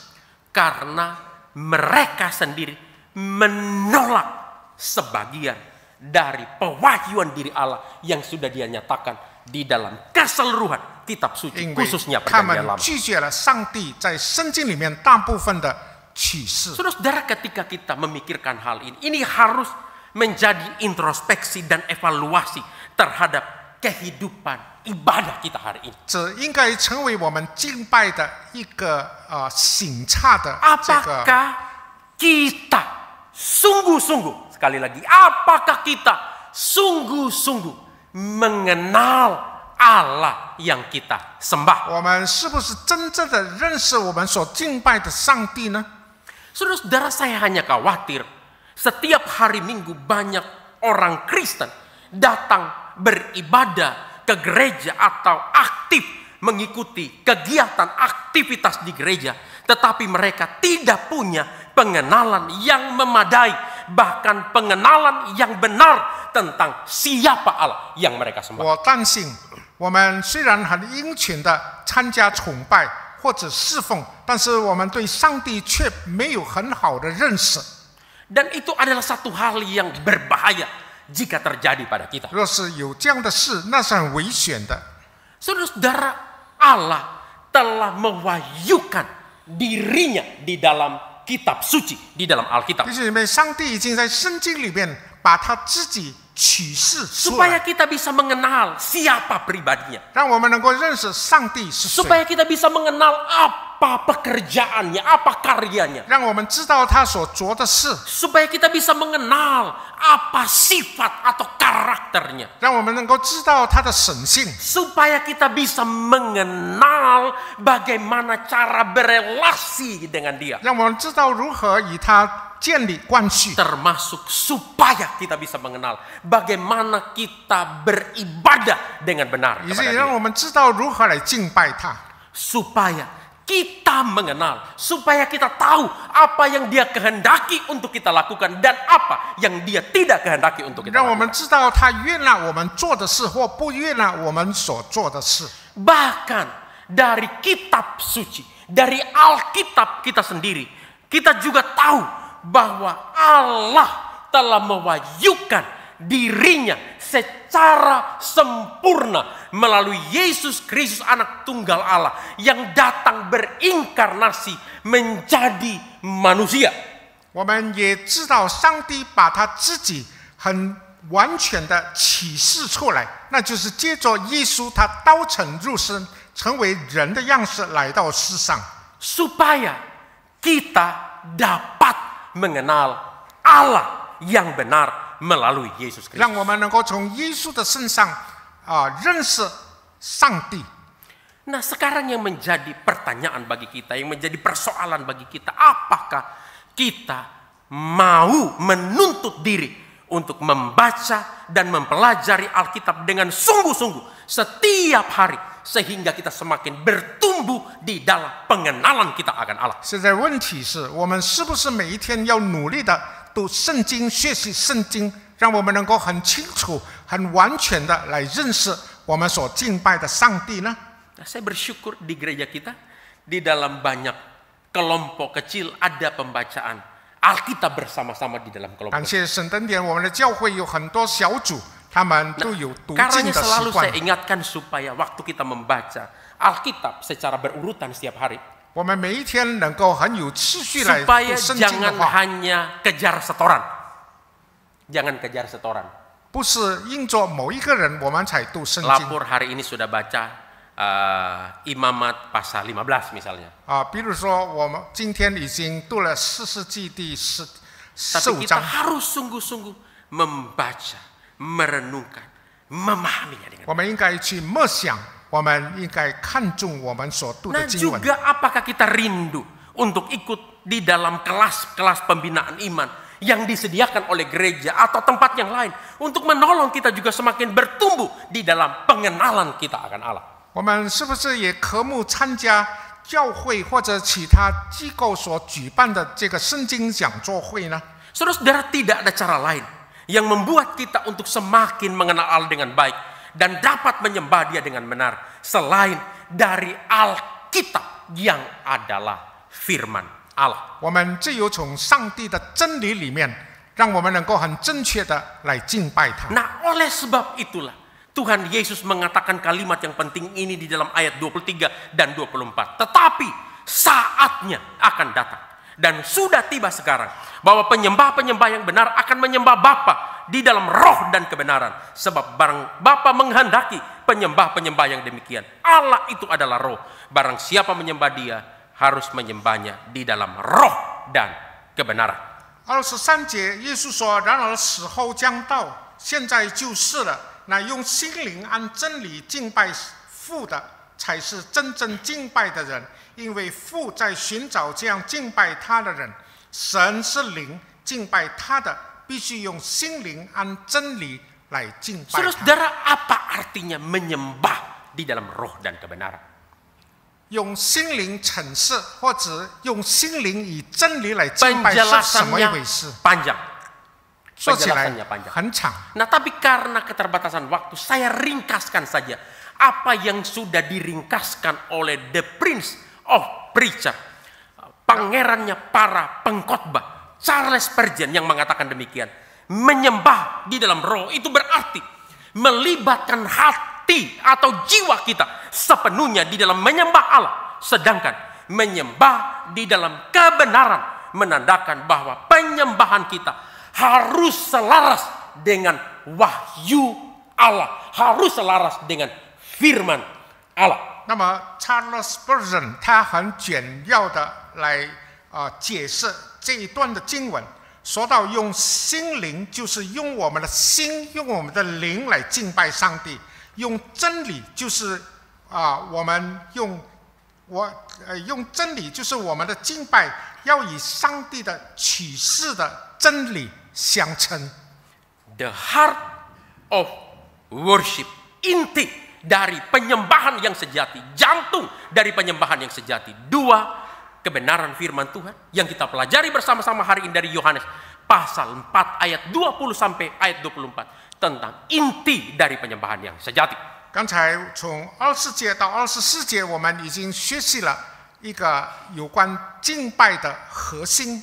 Karena mereka sendiri menolak sebagian dari pewahyuan diri Allah yang sudah dia nyatakan di dalam keseluruhan kitab suci, 因为 khususnya 他 perjanjian 们 lama. 拒绝了上帝在圣经里面大部分的启示。 Saudara-saudara, ketika kita memikirkan hal ini harus menjadi introspeksi dan evaluasi terhadap kehidupan ibadah kita hari ini. 这应该成为我们敬拜的一个省察的这个。 Apakah kita sungguh-sungguh, sekali lagi, apakah kita sungguh-sungguh mengenal Allah yang kita sembah? 我们是不是真正的认识我们所敬拜的上帝呢？ Saudara-saudara, saya hanya khawatir setiap hari Minggu banyak orang Kristen datang beribadah ke gereja atau aktif mengikuti kegiatan aktivitas di gereja, tetapi mereka tidak punya pengenalan yang memadai, bahkan pengenalan yang benar tentang siapa Allah yang mereka sembah. 我担心，我们虽然很殷勤的参加崇拜或者侍奉，但是我们对上帝却没有很好的认识。 Dan itu adalah satu hal yang berbahaya jika terjadi pada kita. 若是有这样的事，那是很危险的。 Saudara-saudara, Allah telah mewahyukan dirinya di dalam kitab suci, di dalam Alkitab. 弟兄姐妹，上帝已经在圣经里面把他自己启示出来， Supaya kita bisa mengenal siapa pribadinya. 让我们能够认识上帝是谁， Supaya kita bisa mengenal apa pekerjaannya, apa karyanya. 让我们知道他所做的事， Supaya kita bisa mengenal apa sifat atau karakternya. 让我们能够知道他的神性， Supaya kita bisa mengenal bagaimana cara berelasi dengan dia. 让我们知道如何与他建立关系， Termasuk supaya kita bisa mengenal bagaimana kita beribadah dengan benar 以 kepada 及让 dia. 我们知道如何来敬拜他， Supaya kita mengenal, supaya kita tahu apa yang dia kehendaki untuk kita lakukan dan apa yang dia tidak kehendaki untuk kita 让我们 lakukan. 知道他悦纳我们做的事或不悦纳我们所做的事。 Bahkan dari kitab suci, dari Alkitab kita sendiri, kita juga tahu bahwa Allah telah mewahyukan dirinya secara sempurna melalui Yesus Kristus anak tunggal Allah yang datang berinkarnasi menjadi manusia. 我们也知道上帝把他自己很完全的启示出来，那就是借着耶稣他道成肉身，成为人的样式来到世上， Supaya kita dapat mengenal Allah yang benar melalui Yesus Kristus. 让我们能够从耶稣的身上认识上帝。 Nah, sekarang yang menjadi pertanyaan bagi kita, yang menjadi persoalan bagi kita, apakah kita mau menuntut diri untuk membaca dan mempelajari Alkitab dengan sungguh-sungguh setiap hari sehingga kita semakin bertumbuh di dalam pengenalan kita akan Allah. 现在问题是我们是不是每一天要努力的读圣经、学习圣经，让我们能够很清楚、很完全的来认识我们所敬拜的上帝呢？ Nah, saya bersyukur di gereja kita, di dalam banyak kelompok kecil ada pembacaan Alkitab bersama-sama di dalam kelompok. 感谢神恩典，我们的教会有很多小组，他们都有读经 Karenanya 的习 selalu 惯 saya。ingatkan supaya waktu kita membaca Alkitab secara berurutan setiap hari, 我们每一天能够很有次序来 supaya 读圣经的 jangan 话， hanya kejar setoran. Jangan kejar setoran. 不是因着某一个人我们才读圣经 Lapor hari ini sudah baca Imamat pasal 15 misalnya. 比如说我们今天已经读了4世纪第15 Tapi kita 章， harus sungguh-sungguh membaca, merenungkan, memahaminya dengan 我们应该去默想，我们应该看重我们所读的 Nah 经文。 juga apakah kita rindu untuk ikut di dalam kelas-kelas pembinaan iman yang disediakan oleh gereja atau tempat yang lain untuk menolong kita juga semakin bertumbuh di dalam pengenalan kita akan Allah. 我们是不是也渴慕参加教会或者其他机构所举办的这个圣经讲座会呢？ Saudara-saudara, tidak ada cara lain yang membuat kita untuk semakin mengenal Allah dengan baik dan dapat menyembah Dia dengan benar selain dari Alkitab yang adalah firman Allah. 我们只有从上帝的真理里面，让我们能够很正确的来敬拜他。 Nah, oleh sebab itulah Tuhan Yesus mengatakan kalimat yang penting ini di dalam ayat 23 dan 24. Tetapi saatnya akan datang dan sudah tiba sekarang bahwa penyembah-penyembah yang benar akan menyembah Bapa di dalam roh dan kebenaran. Sebab barang Bapa menghendaki penyembah-penyembah yang demikian. Allah itu adalah roh. Barang siapa menyembah Dia harus menyembahnya di dalam roh dan kebenaran. 23节，耶稣说：“然而时候将到，现在就是了。那用心灵按真理敬拜父的，才是真正敬拜的人。因为父在寻找这样敬拜他的人。神是灵，敬拜他的必须用心灵按真理来敬拜他。 Saudara-saudara, apa artinya menyembah di dalam roh dan kebenaran? 用心灵陈示，或者用心灵以真理来敬拜是什么一 Penjelasannya 回事？ panjang. 说起来 Penjelasannya panjang. 很长。 Nah, tapi karena keterbatasan waktu, saya ringkaskan saja apa yang sudah diringkaskan oleh the Prince of Preacher, pangerannya para pengkhotbah, Charles Spurgeon, yang mengatakan demikian. Menyembah di dalam roh itu berarti melibatkan hati atau jiwa kita sepenuhnya di dalam menyembah Allah. Sedangkan menyembah di dalam kebenaran menandakan bahwa penyembahan kita harus selaras dengan wahyu Allah, harus selaras dengan firman Allah. 那么 Charles Spurgeon 他很简要的来解释这一段的经文，说到用心灵就是用我们的心，用我们的灵来敬拜上帝；用真理就是我们用真理就是我们的敬拜要以上帝的启示的真理相称。 The heart of worship, inti dari penyembahan yang sejati, jantung dari penyembahan yang sejati. Dua, kebenaran firman Tuhan yang kita pelajari bersama-sama hari ini dari Yohanes pasal 4 ayat 20 sampai ayat 24 tentang inti dari penyembahan yang sejati. 刚才从24节到24节，我们已经学习了一个有关敬拜的核心。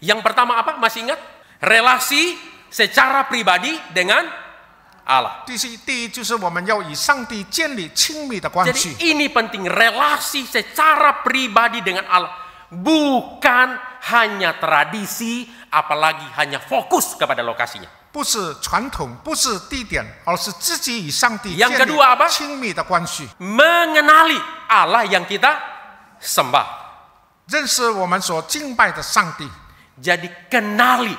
Yang pertama apa? Masih ingat? Relasi secara pribadi dengan Allah. 第一就是我们要与上帝建立亲密的关系。 Jadi ini penting, relasi secara pribadi dengan Allah. Bukan hanya tradisi, apalagi hanya fokus kepada lokasinya. 不是传统，不是地点，而是自己与上帝 Yang 建立 kedua apa? 亲密的关系， Mengenali Allah yang kita sembah. 认识我们所敬拜的上帝。 Jadi kenali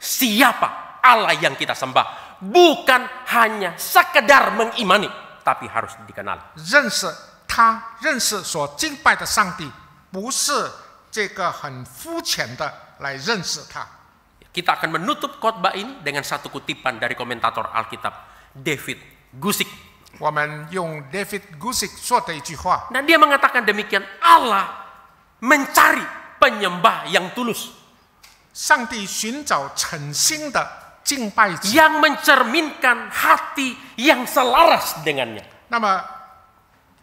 siapa Allah yang kita sembah. Bukan hanya sekedar mengimani, tapi harus dikenali. 认识他，认识所敬拜的上帝，不是这个很肤浅的来认识他。 Kita akan menutup khotbah ini dengan satu kutipan dari komentator Alkitab David Guzik. 我们用 David Guzik 说的一句话， Nah, dia mengatakan demikian, Allah mencari penyembah yang tulus, 上帝寻找诚心的敬拜者， yang mencerminkan hati yang selaras dengannya. 那么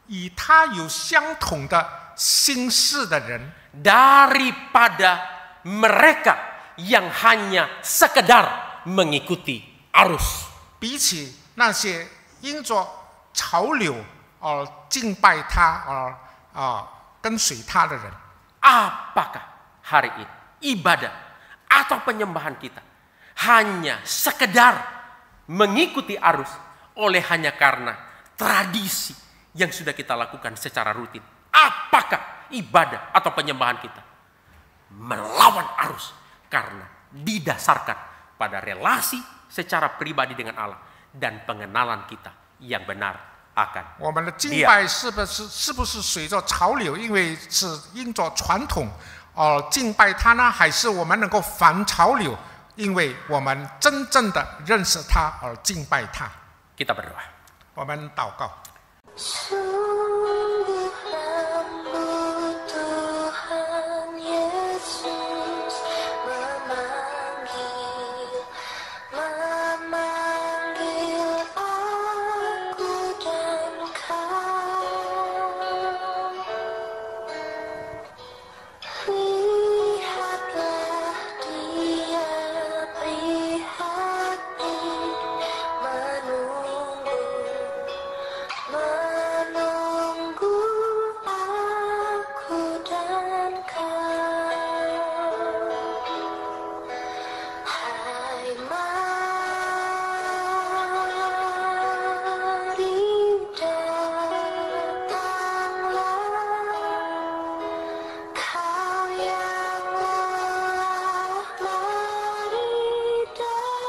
与他有相同的心事的人， Daripada mereka yang hanya sekedar mengikuti arus. 比起那些因着潮流而敬拜他而跟随他的人， Apakah hari ini ibadah atau penyembahan kita hanya sekedar mengikuti arus oleh hanya karena tradisi yang sudah kita lakukan secara rutin? Apakah ibadah atau penyembahan kita melawan arus karena didasarkan pada relasi secara pribadi dengan Allah dan pengenalan kita yang benar akan 我们的敬拜是不是随着潮流，因为是因着传统而敬拜他呢？还是我们能够反潮流，因为我们真正的认识他而敬拜他？ Kita berdoa. 我们祷告。 Sungguh-sungguh Tuhan Yesus memanggil aku dan kau. Lihatlah Dia prihatin menunggu aku dan kau. Hai mari datanglah, kau yang lelah, mari datanglah.